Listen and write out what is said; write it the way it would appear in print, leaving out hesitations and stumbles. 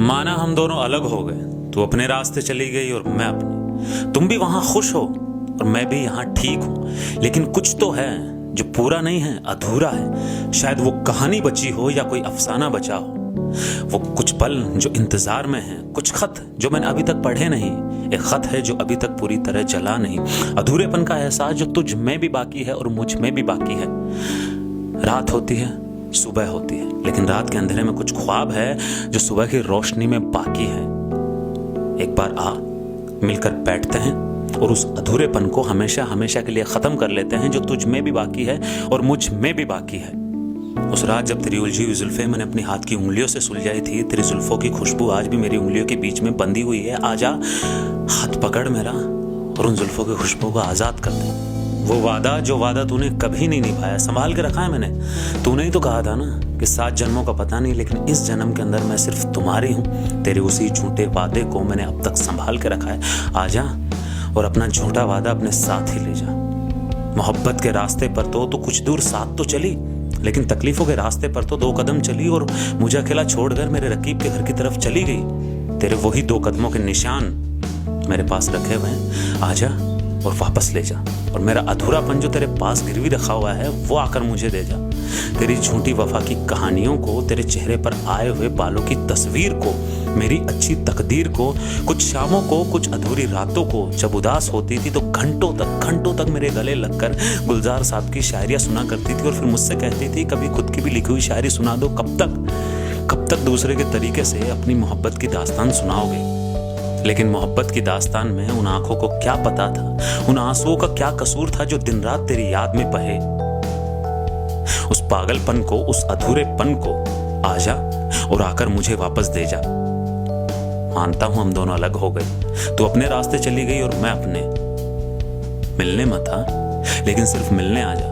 माना हम दोनों अलग हो गए, तू अपने रास्ते चली गई और मैं अपने। तुम भी वहां खुश हो और मैं भी यहाँ ठीक हूं, लेकिन कुछ तो है जो पूरा नहीं है, अधूरा है। शायद वो कहानी बची हो या कोई अफसाना बचा हो, वो कुछ पल जो इंतजार में है, कुछ खत जो मैंने अभी तक पढ़े नहीं, एक खत है जो अभी तक पूरी तरह जला नहीं, अधूरेपन का एहसास जो तुझ में भी बाकी है और मुझ में भी बाकी है। रात होती है, सुबह होती है, लेकिन रात के अंधेरे में कुछ ख्वाब है जो सुबह की रोशनी में बाकी है। एक बार आ, मिलकर बैठते हैं और उस अधूरेपन को हमेशा हमेशा के लिए खत्म कर लेते हैं जो तुझ में भी बाकी है और मुझ में भी बाकी है। उस रात जब तेरी उलझी हुई जुल्फें मैंने अपनी हाथ की उंगलियों से सुलझाई थी, तेरी जुल्फों की खुशबू आज भी मेरी उंगलियों के बीच में बंधी हुई है। आजा, हाथ पकड़ मेरा और उन जुल्फों की खुशबू को आजाद कर दे। वो वादा जो वादा तूने कभी नहीं निभाया, संभाल के रखा है मैंने। तूने ही तो कहा था ना कि 7 जन्मों का पता नहीं, लेकिन इस जन्म के अंदर मैं सिर्फ तुम्हारी हूँ। तेरे उसी झूठे वादे को मैंने अब तक संभाल के रखा है। आजा और अपना झूठा वादा अपने साथ ही ले जा। मोहब्बत के रास्ते पर तो कुछ दूर साथ तो चली, लेकिन तकलीफों के रास्ते पर तो 2 कदम चली और मुझे अकेला छोड़कर मेरे रकीब के घर की तरफ चली गई। तेरे वही 2 कदमों के निशान मेरे पास रखे हुए हैं। आजा और वापस ले जा, और मेरा अधूरापन जो तेरे पास गिरवी रखा हुआ है वो आकर मुझे दे जा। तेरी झूठी वफा की कहानियों को, तेरे चेहरे पर आए हुए बालों की तस्वीर को, मेरी अच्छी तकदीर को, कुछ शामों को, कुछ अधूरी रातों को। जब उदास होती थी तो घंटों तक मेरे गले लगकर गुलजार साहब की शायरियां सुना करती थी और फिर मुझसे कहती थी कभी खुद की भी लिखी हुई शायरी सुना दो। कब तक दूसरे के तरीके से अपनी मोहब्बत की दास्तान सुनाओगे? लेकिन मोहब्बत की दास्तान में उन आंखों को क्या पता था, उन आंसुओं का क्या कसूर था जो दिन रात तेरी याद में बहे। उस पागलपन को, उस अधूरेपन को आजा और आकर मुझे वापस दे जा। मानता हूं हम दोनों अलग हो गए, तू अपने रास्ते चली गई और मैं अपने। मिलने मत आ, लेकिन सिर्फ मिलने आजा।